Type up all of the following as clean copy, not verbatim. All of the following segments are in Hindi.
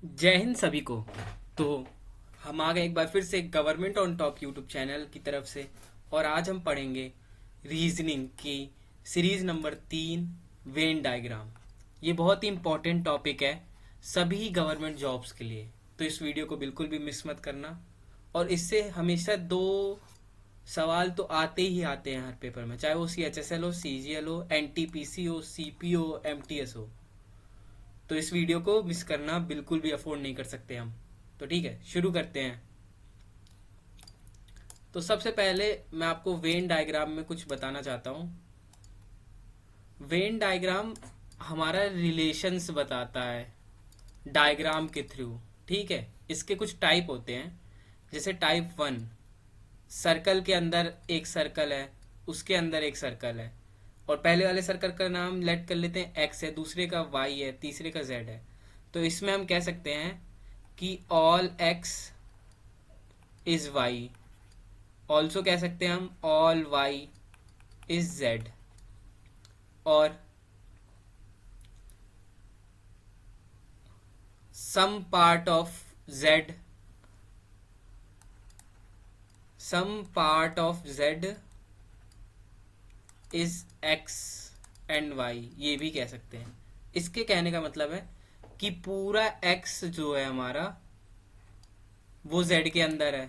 जय हिंद सभी को। तो हम आ गए एक बार फिर से government on top YouTube channel की तरफ से। और आज हम पढ़ेंगे रीजनिंग की सीरीज नंबर 3, वेन डायग्राम। ये बहुत ही इम्पोर्टेंट टॉपिक है सभी गवर्नमेंट जॉब्स के लिए। तो इस वीडियो को बिल्कुल भी मिस मत करना। और इससे हमेशा दो सवाल तो आते ही आते हैं हर पेपर में, चाहे वो CHSL हो, CGL हो, NTPC हो, CP हो, MTS हो। तो इस वीडियो को मिस करना बिल्कुल भी अफोर्ड नहीं कर सकते हम। तो ठीक है, शुरू करते हैं। तो सबसे पहले मैं आपको वेन डायग्राम में कुछ बताना चाहता हूँ। वेन डायग्राम हमारा रिलेशंस बताता है डायग्राम के थ्रू। ठीक है, इसके कुछ टाइप होते हैं। जैसे टाइप 1, सर्कल के अंदर एक सर्कल है, उसके अंदर एक सर्कल है। और पहले वाले सर्कल का नाम लेट कर लेते हैं एक्स है, दूसरे का वाई है, तीसरे का जेड है। तो इसमें हम कह सकते हैं कि all X is Y. Also कह सकते हैं हम ऑल वाई इज जेड। और some part of Z, some part of Z is X and Y, ये भी कह सकते हैं। इसके कहने का मतलब है कि पूरा एक्स जो है हमारा वो जेड के अंदर है,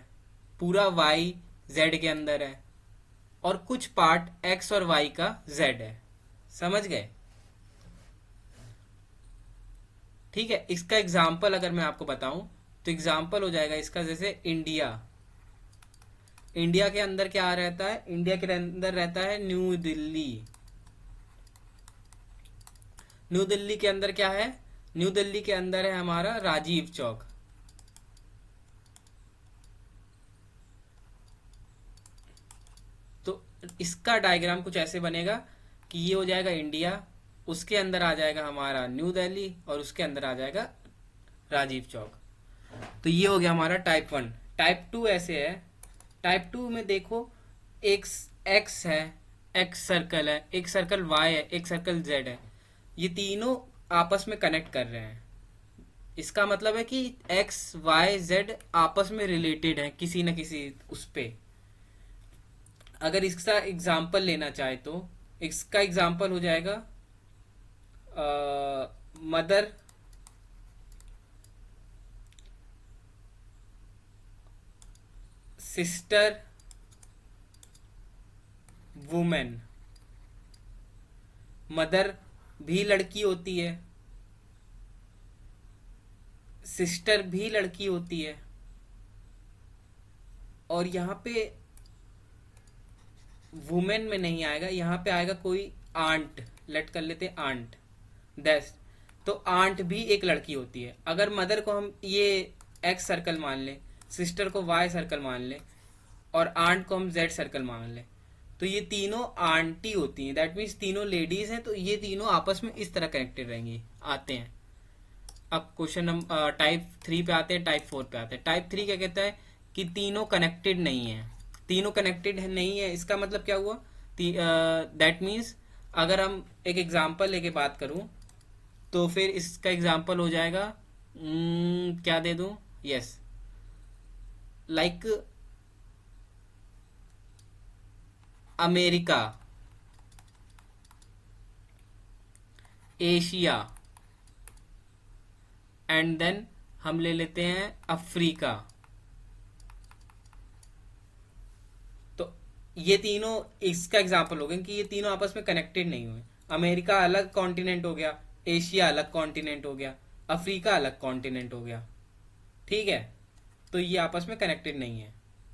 पूरा वाई जेड के अंदर है, और कुछ पार्ट एक्स और वाई का जेड है। समझ गए? ठीक है, इसका एग्जाम्पल अगर मैं आपको बताऊं तो एग्जाम्पल हो जाएगा इसका, जैसे इंडिया। इंडिया के अंदर क्या रहता है? इंडिया के अंदर रहता है न्यू दिल्ली। न्यू दिल्ली के अंदर क्या है? न्यू दिल्ली के अंदर है हमारा राजीव चौक। तो इसका डायग्राम कुछ ऐसे बनेगा कि ये हो जाएगा इंडिया, उसके अंदर आ जाएगा हमारा न्यू दिल्ली, और उसके अंदर आ जाएगा राजीव चौक। तो ये हो गया हमारा टाइप 1। टाइप 2 ऐसे है। टाइप 2 में देखो, एक एक्स है, एक्स सर्कल है, एक सर्कल वाई है, एक सर्कल जेड है। ये तीनों आपस में कनेक्ट कर रहे हैं। इसका मतलब है कि एक्स वाई जेड आपस में रिलेटेड है किसी न किसी उस पे। अगर इसका एग्जाम्पल लेना चाहे तो इसका एग्जाम्पल हो जाएगा मदर सिस्टर वुमेन। मदर भी लड़की होती है, सिस्टर भी लड़की होती है, और यहाँ पे वुमेन में नहीं आएगा, यहाँ पे आएगा कोई आंट। लेट कर लेते हैं आंट। दैस तो आंट भी एक लड़की होती है। अगर मदर को हम ये एक्स सर्कल मान लें, सिस्टर को वाई सर्कल मान लें, और आंट को हम जेड सर्कल मान लें, तो ये तीनों आंटी होती हैं। दैट मीन्स तीनों लेडीज हैं, तो ये तीनों आपस में इस तरह कनेक्टेड रहेंगी। आते हैं अब क्वेश्चन नंबर टाइप 3 पे आते हैं, टाइप 4 पे आते हैं। टाइप 3 क्या कहता है कि तीनों कनेक्टेड नहीं है। तीनों कनेक्टेड नहीं है, इसका मतलब क्या हुआ? दैट मीन्स अगर हम एक एग्जांपल लेके बात करूं तो फिर इसका एग्जांपल हो जाएगा, क्या दे दूं? Yes, like America, Asia, and then हम ले लेते हैं अफ्रीका। तो ये तीनों इसका एग्जाम्पल हो गए कि ये तीनों आपस में कनेक्टेड नहीं हुए। अमेरिका अलग कॉन्टिनेंट हो गया, एशिया अलग कॉन्टिनेंट हो गया, अफ्रीका अलग कॉन्टिनेंट हो गया। ठीक है, तो ये आपस में कनेक्टेड नहीं है।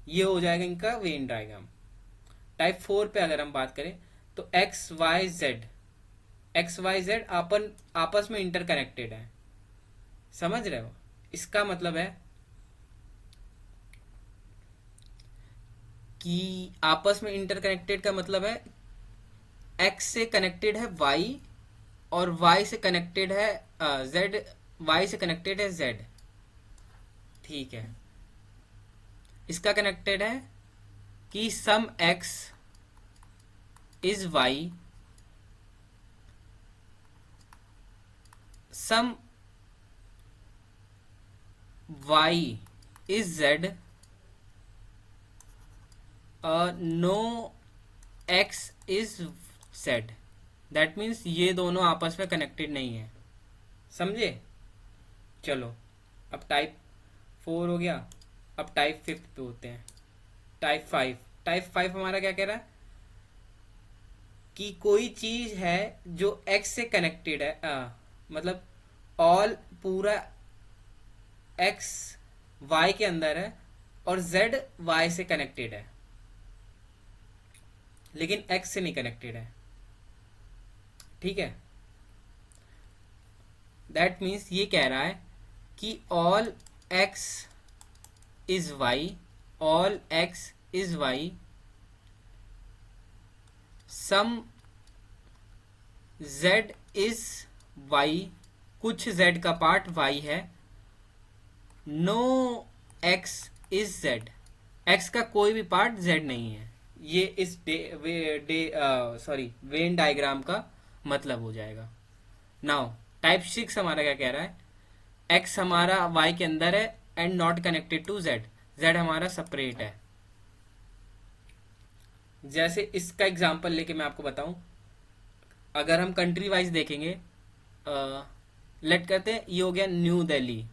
ये हो जाएगा इनका वेन डायग्राम। टाइप 4 पे अगर हम बात करें तो एक्स वाई जेड अपन आपस में इंटरकनेक्टेड है। समझ रहे हो? इसका मतलब है कि आपस में इंटरकनेक्टेड का मतलब है एक्स से कनेक्टेड है वाई, और वाई से कनेक्टेड है जेड, वाई से कनेक्टेड है जेड। ठीक है, इसका कनेक्टेड है कि some X is Y, some y is z, no x is z, that means ये दोनों आपस में कनेक्टेड नहीं है। समझे? चलो अब टाइप 4 हो गया, अब टाइप 5 पे होते हैं। टाइप 5 हमारा क्या कह रहा है कि कोई चीज है जो x से कनेक्टेड है, मतलब ऑल पूरा x y के अंदर है और z y से कनेक्टेड है, लेकिन x से नहीं कनेक्टेड है। ठीक है, दैट मीन्स ये कह रहा है कि all x is y, all x is y, some z is y, कुछ z का पार्ट y है, no x is z, x का कोई भी पार्ट z नहीं है। ये इस वेन डायग्राम का मतलब हो जाएगा। नाउ टाइप 6 हमारा क्या कह रहा है, x हमारा y के अंदर है and not connected to z, z हमारा सेपरेट है। जैसे इसका एग्जांपल लेके मैं आपको बताऊं, अगर हम कंट्री वाइज देखेंगे, लेट करते हैं ये हो गया न्यू दिल्ली,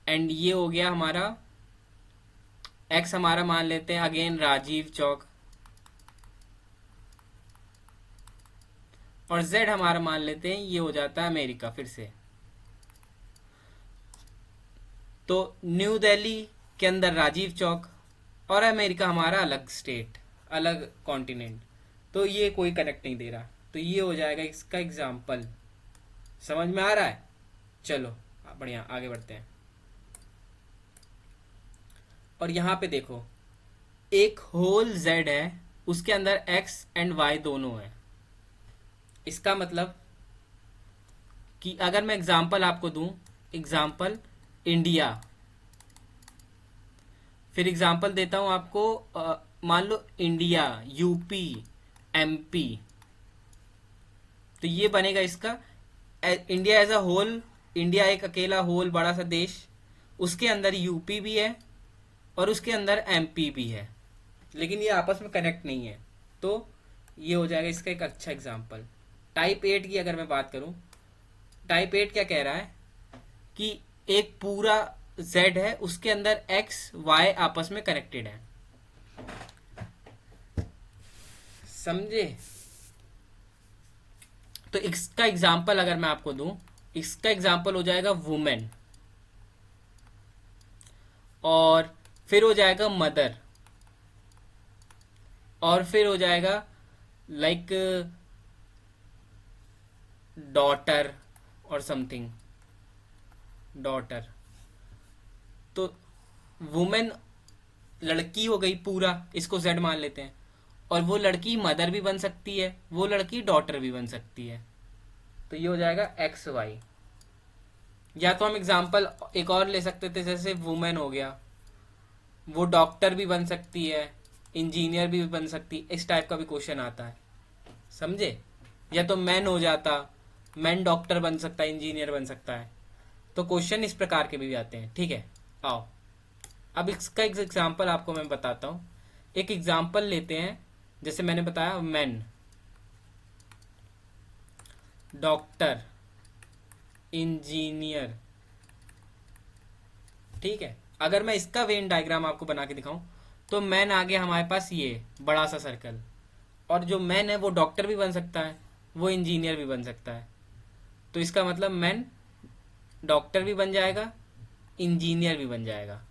एंड ये हो गया हमारा एक्स, हमारा मान लेते हैं अगेन राजीव चौक, और जेड हमारा मान लेते हैं ये हो जाता है अमेरिका फिर से। तो न्यू दिल्ली के अंदर राजीव चौक और अमेरिका हमारा अलग स्टेट, अलग कॉन्टिनेंट, तो ये कोई कनेक्ट नहीं दे रहा, तो ये हो जाएगा इसका एग्जाम्पल। समझ में आ रहा है? चलो बढ़िया, आगे बढ़ते हैं। और यहां पे देखो एक होल z है, उसके अंदर x एंड y दोनों है। इसका मतलब कि अगर मैं एग्जाम्पल आपको दूं, एग्जाम्पल इंडिया, फिर एग्जाम्पल देता हूं आपको, मान लो इंडिया, यूपी, एमपी, तो ये बनेगा इसका India as a whole. India एक अकेला होल बड़ा सा देश, उसके अंदर यूपी भी है और उसके अंदर एमपी भी है, लेकिन ये आपस में कनेक्ट नहीं है, तो ये हो जाएगा इसका एक अच्छा एग्जाम्पल। टाइप 8 की अगर मैं बात करूं, टाइप 8 क्या कह रहा है कि एक पूरा z है, उसके अंदर x y आपस में कनेक्टेड है। समझे? तो इसका एग्जाम्पल अगर मैं आपको दूं, इसका एग्जाम्पल हो जाएगा वुमेन, और फिर हो जाएगा मदर, और फिर हो जाएगा लाइक डॉटर और समथिंग, डॉटर। तो वुमेन लड़की हो गई पूरा, इसको z मान लेते हैं, और वो लड़की मदर भी बन सकती है, वो लड़की डॉटर भी बन सकती है, तो ये हो जाएगा एक्स वाई। या तो हम एग्जाम्पल एक और ले सकते थे, जैसे वुमेन हो गया, वो डॉक्टर भी बन सकती है, इंजीनियर भी बन सकती है, इस टाइप का भी क्वेश्चन आता है। समझे? या तो मैन हो जाता, मैन डॉक्टर बन सकता है, इंजीनियर बन सकता है, तो क्वेश्चन इस प्रकार के भी आते हैं। ठीक है, आओ अब इसका एक एग्जाम्पल आपको मैं बताता हूं। एक एग्जाम्पल लेते हैं, जैसे मैंने बताया मैन, डॉक्टर, इंजीनियर। ठीक है, अगर मैं इसका वेन डायग्राम आपको बना के दिखाऊं, तो मैन आ गया हमारे पास ये बड़ा सा सर्कल, और जो मैन है वो डॉक्टर भी बन सकता है, वो इंजीनियर भी बन सकता है, तो इसका मतलब मैन डॉक्टर भी बन जाएगा, इंजीनियर भी बन जाएगा।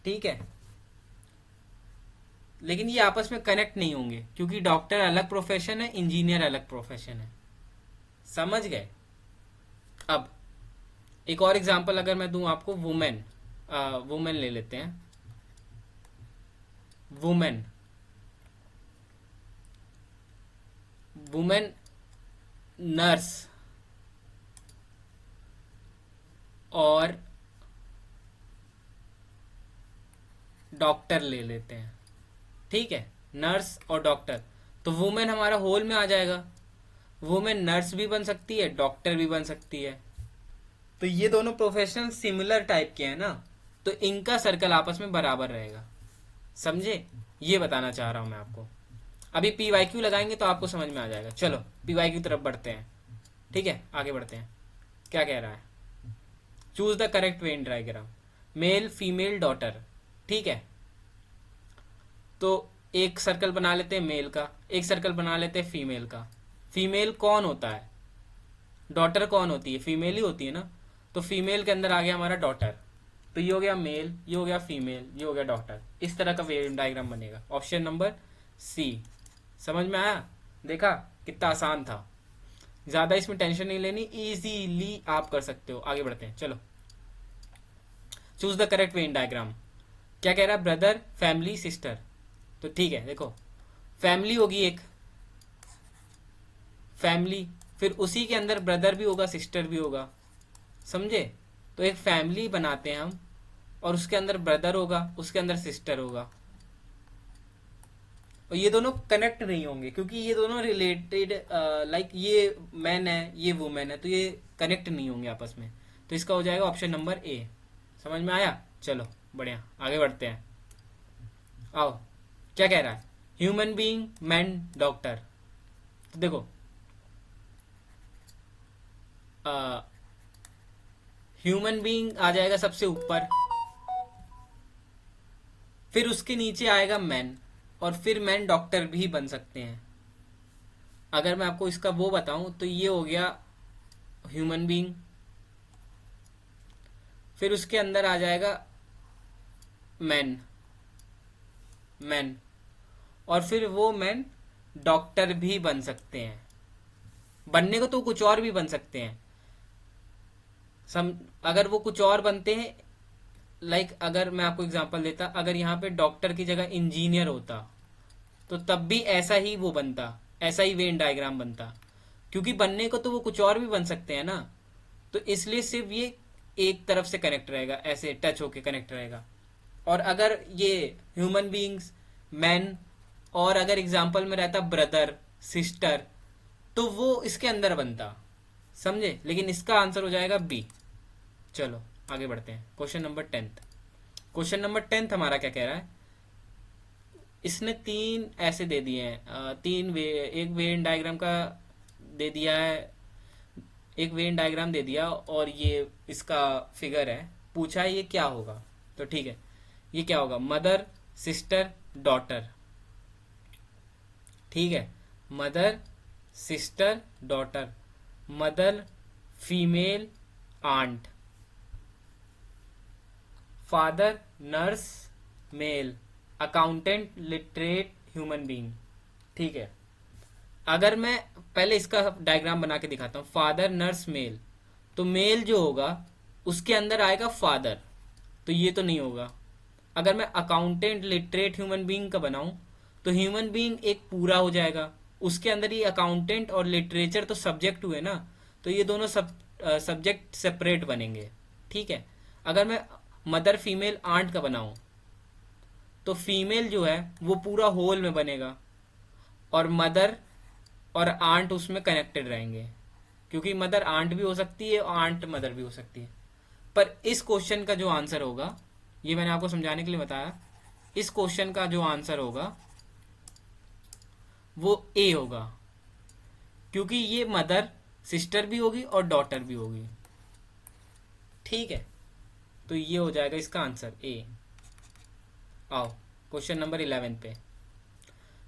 ठीक है, लेकिन ये आपस में कनेक्ट नहीं होंगे, क्योंकि डॉक्टर अलग प्रोफेशन है, इंजीनियर अलग प्रोफेशन है। समझ गए? अब एक और एग्जांपल अगर मैं दूं आपको, वुमेन, वुमेन ले लेते हैं, वुमेन, वुमेन नर्स और डॉक्टर ले लेते हैं। ठीक है, नर्स और डॉक्टर, तो वुमेन हमारा होल में आ जाएगा। वुमेन नर्स भी बन सकती है, डॉक्टर भी बन सकती है, तो ये दोनों प्रोफेशनल सिमिलर टाइप के हैं ना, तो इनका सर्कल आपस में बराबर रहेगा। समझे? ये बताना चाह रहा हूं मैं आपको। अभी पी वाई क्यू लगाएंगे तो आपको समझ में आ जाएगा। चलो पी वाई क्यू तरफ बढ़ते हैं। ठीक है, आगे बढ़ते हैं। क्या कह रहा है? Choose the correct Venn diagram. Male female daughter. ठीक है, तो एक सर्कल बना लेते हैं मेल का, एक सर्कल बना लेते हैं फीमेल का। फीमेल कौन होता है? डॉटर कौन होती है? फीमेल ही होती है ना। तो फीमेल के अंदर आ गया हमारा डॉटर। तो ये हो गया मेल, ये हो गया फीमेल, ये हो गया डॉटर। इस तरह का वेव डायग्राम बनेगा। Option number C. समझ में आया? देखा कितना आसान था। ज्यादा इसमें टेंशन नहीं लेनी, इजीली आप कर सकते हो। आगे बढ़ते हैं, चलो। Choose the correct Venn diagram. क्या कह रहा है? Brother, family, sister. तो ठीक है, देखो फैमिली होगी एक, फैमिली, फिर उसी के अंदर ब्रदर भी होगा, सिस्टर भी होगा। समझे? तो एक फैमिली बनाते हैं हम, और उसके अंदर ब्रदर होगा, उसके अंदर सिस्टर होगा। और ये दोनों कनेक्ट नहीं होंगे क्योंकि ये दोनों रिलेटेड, लाइक ये मैन है, ये वुमेन है, तो ये कनेक्ट नहीं होंगे आपस में। तो इसका हो जाएगा ऑप्शन नंबर ए। समझ में आया? चलो बढ़िया, आगे बढ़ते हैं। आओ, क्या कह रहा है? Human being, man, doctor. तो देखो ह्यूमन बीइंग आ जाएगा सबसे ऊपर, फिर उसके नीचे आएगा मैन, और फिर मैन डॉक्टर भी बन सकते हैं। अगर मैं आपको इसका वो बताऊं तो ये हो गया ह्यूमन बीइंग, फिर उसके अंदर आ जाएगा मैन, मैन, और फिर वो मैन डॉक्टर भी बन सकते हैं। बनने को तो कुछ और भी बन सकते हैं। अगर वो कुछ और बनते हैं, लाइक अगर मैं आपको एग्जांपल देता, अगर यहाँ पे डॉक्टर की जगह इंजीनियर होता तो तब भी ऐसा ही वो बनता, ऐसा ही वेन डायग्राम बनता। क्योंकि बनने को तो वो कुछ और भी बन सकते हैं ना, तो इसलिए सिर्फ ये एक तरफ से कनेक्ट रहेगा, ऐसे टच होके कनेक्ट रहेगा। और अगर ये ह्यूमन बीइंग्स, मैन, और अगर एग्जाम्पल में रहता ब्रदर, सिस्टर, तो वो इसके अंदर बनता। समझे? लेकिन इसका आंसर हो जाएगा बी। चलो आगे बढ़ते हैं। Question number 10। क्वेश्चन नंबर 10 हमारा क्या कह रहा है? इसने तीन ऐसे दे दिए हैं, एक वेन डायग्राम का दे दिया है, एक वेन डायग्राम दे दिया, और ये इसका फिगर है। पूछा है ये क्या होगा। तो ठीक है, ये क्या होगा? Mother, sister, daughter. ठीक है, mother, sister, daughter. Mother, female, aunt. Father, nurse, male, accountant, literate, human being. ठीक है, अगर मैं पहले इसका डायग्राम बना के दिखाता हूं। फादर, नर्स, मेल, तो मेल जो होगा उसके अंदर आएगा फादर, तो ये तो नहीं होगा। अगर मैं अकाउंटेंट, लिटरेट, ह्यूमन बीइंग का बनाऊं तो ह्यूमन बीइंग एक पूरा हो जाएगा, उसके अंदर ये अकाउंटेंट और लिटरेचर तो सब्जेक्ट हुए ना, तो ये दोनों सब्जेक्ट सेपरेट बनेंगे। ठीक है, अगर मैं मदर, फीमेल, आंट का बनाऊं तो फीमेल जो है वो पूरा होल में बनेगा, और मदर और आंट उसमें कनेक्टेड रहेंगे, क्योंकि मदर आंट भी हो सकती है और आंट मदर भी हो सकती है। पर इस क्वेश्चन का जो आंसर होगा, ये मैंने आपको समझाने के लिए बताया, इस क्वेश्चन का जो आंसर होगा वो ए होगा, क्योंकि ये मदर, सिस्टर भी होगी और डॉटर भी होगी। ठीक है, तो ये हो जाएगा इसका आंसर ए। आओ क्वेश्चन नंबर 11 पे।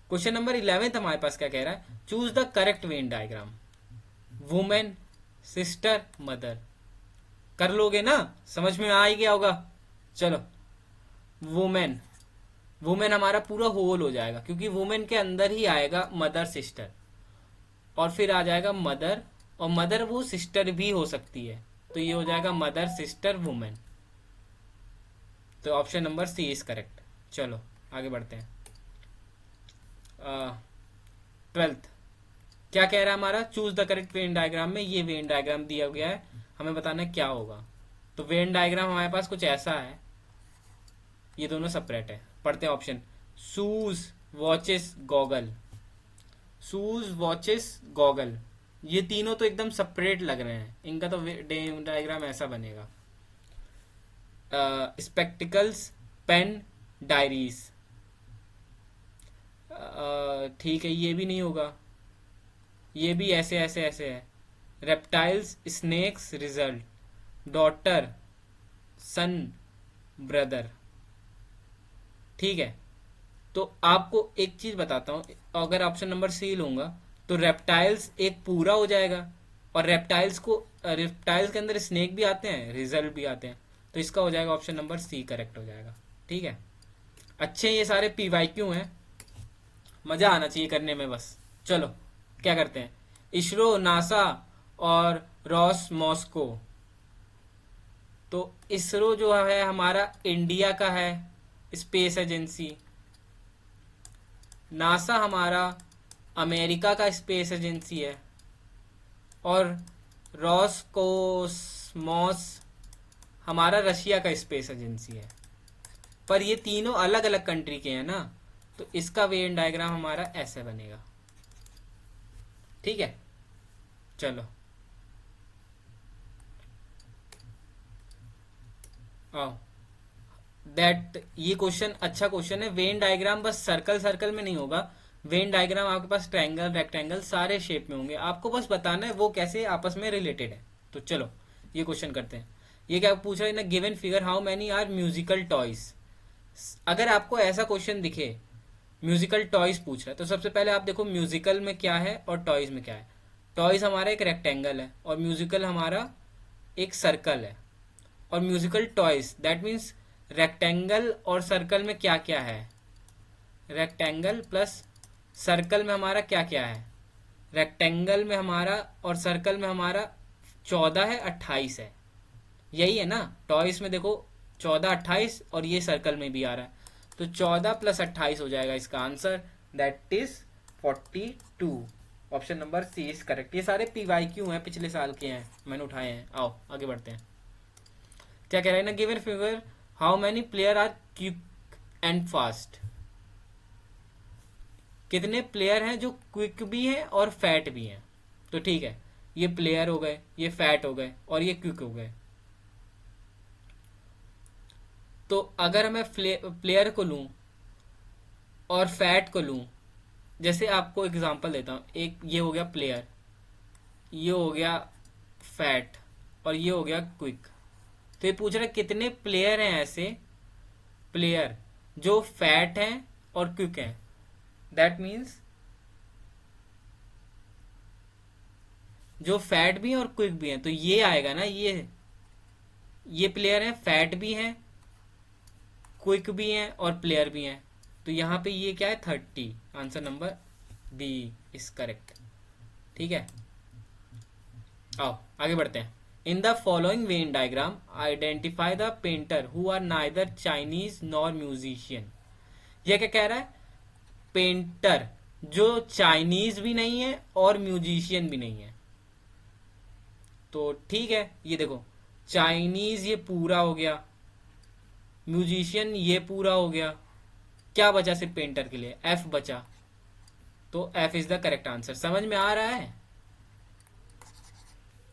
क्वेश्चन नंबर 11 हमारे पास क्या कह रहा है? Choose the correct Venn diagram. Women, sister, mother. कर लोगे ना? समझ में आ ही गया होगा। चलो, वुमेन, वुमेन हमारा पूरा होल हो जाएगा, क्योंकि वुमेन के अंदर ही आएगा मदर, सिस्टर, और फिर आ जाएगा मदर, और मदर वो सिस्टर भी हो सकती है, तो ये हो जाएगा मदर, सिस्टर, वुमेन। तो option number C is correct. चलो आगे बढ़ते हैं। 12th क्या कह रहा है हमारा? Choose the correct Venn diagram में ये वेन डायग्राम दिया गया है, हमें बताना है क्या होगा। तो वेन डायग्राम हमारे पास कुछ ऐसा है, ये दोनों सेपरेट है। पढ़ते हैं option. Shoes, watches, goggle. Shoes, watches, goggle. ये तीनों तो एकदम सेपरेट लग रहे हैं, इनका तो डायग्राम ऐसा बनेगा। स्पेक्टिकल्स, पेन, डायरीज, ठीक है ये भी नहीं होगा, ये भी ऐसे ऐसे ऐसे है। रेप्टाइल्स, स्नेक्स, रिजल्ट, डॉटर, सन, ब्रदर। ठीक है, तो आपको एक चीज बताता हूँ, अगर ऑप्शन नंबर सी लूंगा तो रेप्टाइल्स एक पूरा हो जाएगा, और रेप्टाइल्स के अंदर स्नेक भी आते हैं, रिजल्ट भी आते हैं, तो इसका हो जाएगा ऑप्शन नंबर सी करेक्ट हो जाएगा। ठीक है, अच्छे ये सारे पीवाईक्यू हैं, मजा आना चाहिए करने में बस। चलो क्या करते हैं, इसरो, नासा और रॉस मॉस्को। तो इसरो जो है हमारा इंडिया का है स्पेस एजेंसी, नासा हमारा अमेरिका का स्पेस एजेंसी है, और रॉसकोसमॉस हमारा रशिया का स्पेस एजेंसी है। पर ये तीनों अलग अलग कंट्री के हैं ना, तो इसका वेन डायग्राम हमारा ऐसे बनेगा। ठीक है, चलो आओ दैट, ये क्वेश्चन अच्छा क्वेश्चन है। वेन डायग्राम बस सर्कल सर्कल में नहीं होगा, वेन डायग्राम आपके पास ट्रायंगल, रेक्टेंगल सारे शेप में होंगे, आपको बस बताना है वो कैसे आपस में रिलेटेड है। तो चलो ये क्वेश्चन करते हैं। ये क्या पूछ रहा है ना, given figure how many are musical toys. अगर आपको ऐसा क्वेश्चन दिखे म्यूजिकल टॉयज पूछ रहा है, तो सबसे पहले आप देखो म्यूजिकल में क्या है और टॉयज में क्या है। टॉयज हमारा एक रेक्टेंगल है और म्यूजिकल हमारा एक सर्कल है। और musical toys that means rectangle और सर्कल में क्या क्या है, रेक्टेंगल प्लस सर्कल में हमारा क्या क्या है। रेक्टेंगल में हमारा और सर्कल में हमारा 14 है, 28 है, यही है ना। टॉयज में देखो 14, 28 और ये सर्कल में भी आ रहा है, तो 14 प्लस 28 हो जाएगा इसका answer, that is 42। Option number C is correct. ये सारे पीवाईक्यू हैं, पिछले साल के हैं, मैंने उठाए हैं। आओ आगे बढ़ते हैं। क्या कह रहे हैं ना, given figure how many player are quick and fast. कितने प्लेयर हैं जो क्विक भी हैं और फैट भी हैं। तो ठीक है, ये प्लेयर हो गए, ये फैट हो गए और ये क्विक हो गए। तो अगर मैं प्लेयर को लूं और फैट को लूं, जैसे आपको एग्जांपल देता हूं, एक ये हो गया प्लेयर, ये हो गया फैट और ये हो गया क्विक। तो ये पूछ रहा है कितने प्लेयर हैं ऐसे, प्लेयर जो फैट हैं और क्विक हैं। दैट मीन्स जो फैट भी हैं और क्विक भी हैं, तो ये आएगा ना, ये प्लेयर हैं, फैट भी हैं, क्विक भी हैं और प्लेयर भी हैं। तो यहाँ पे ये क्या है 30, answer number B is correct. ठीक है, आओ आगे बढ़ते हैं। In the following Venn diagram identify the painter who are neither Chinese nor musician. यह क्या कह रहा है, पेंटर जो चाइनीज भी नहीं है और म्यूजिशियन भी नहीं है। तो ठीक है, ये देखो चाइनीज ये पूरा हो गया, म्यूजिशियन ये पूरा हो गया, क्या बचा सिर्फ पेंटर के लिए, एफ बचा। तो F is the correct answer. समझ में आ रहा है,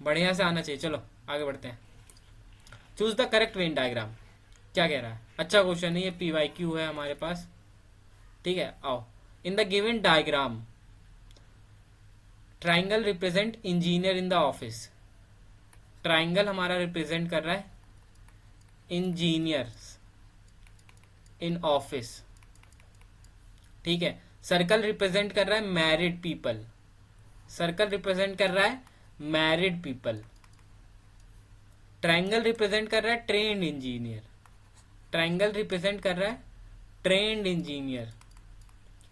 बढ़िया से आना चाहिए। चलो आगे बढ़ते हैं। Choose the correct Venn diagram, क्या कह रहा है, अच्छा क्वेश्चन है ये, पीवाईक्यू है हमारे पास। ठीक है, आओ। In the given diagram triangle represent engineer in the office. Triangle हमारा रिप्रेजेंट कर रहा है इंजीनियर्स इन ऑफिस। ठीक है, सर्कल रिप्रेजेंट कर रहा है मैरिड पीपल, सर्कल रिप्रेजेंट कर रहा है मैरिड पीपल। ट्राइंगल रिप्रेजेंट कर रहा है ट्रेन्ड इंजीनियर, ट्राइंगल रिप्रेजेंट कर रहा है trained engineer.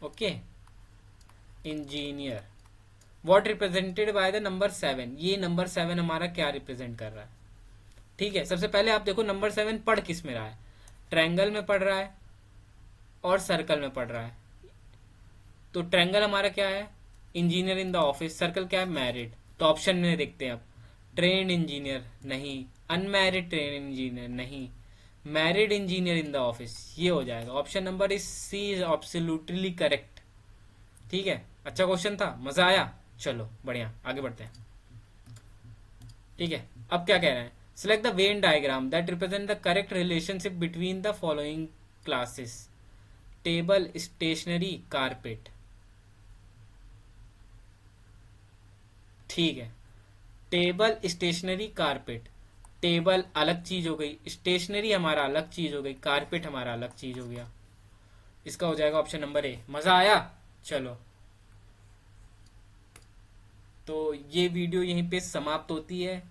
Okay, engineer. What represented by the number 7, ये नंबर 7 हमारा क्या रिप्रेजेंट कर रहा है। ठीक है, सबसे पहले आप देखो नंबर 7 पढ़ किस में रहा है, ट्रायंगल में पढ़ रहा है और सर्कल में पढ़ रहा है। तो ट्रायंगल हमारा क्या है, engineer in the office, circle क्या है, मैरिड। तो ऑप्शन में देखते हैं अब, ट्रेन्ड इंजीनियर नहीं, अनमैरिड ट्रेन इंजीनियर नहीं, married engineer in the office, ये हो जाएगा। Option number is C is absolutely correct. ठीक है, अच्छा क्वेश्चन था, मजा आया। चलो बढ़िया, आगे बढ़ते हैं। ठीक है, अब क्या कह रहे हैं, select the Venn diagram that represent the correct relationship between the following classes, table, stationery, carpet. ठीक है, टेबल, स्टेशनरी, कारपेट। टेबल अलग चीज हो गई, स्टेशनरी हमारा अलग चीज हो गई, कारपेट हमारा अलग चीज हो गया। इसका हो जाएगा ऑप्शन नंबर ए। मजा आया? चलो, तो ये वीडियो यहीं पे समाप्त होती है।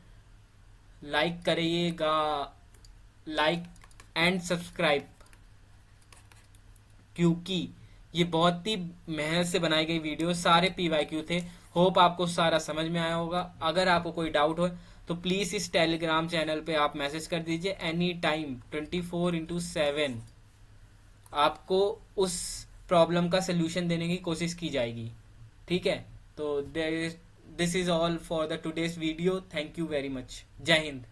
लाइक करिएगा, लाइक एंड सब्सक्राइब, क्योंकि ये बहुत ही मेहनत से बनाई गई वीडियो, सारे पीवाईक्यू थे। होप आपको सारा समझ में आया होगा। अगर आपको कोई डाउट हो तो प्लीज इस टेलीग्राम चैनल पे आप मैसेज कर दीजिए, एनी टाइम 24/7 आपको उस प्रॉब्लम का सोल्यूशन देने की कोशिश की जाएगी। ठीक है, तो this is all for the today's video. Thank you very much. जय हिंद।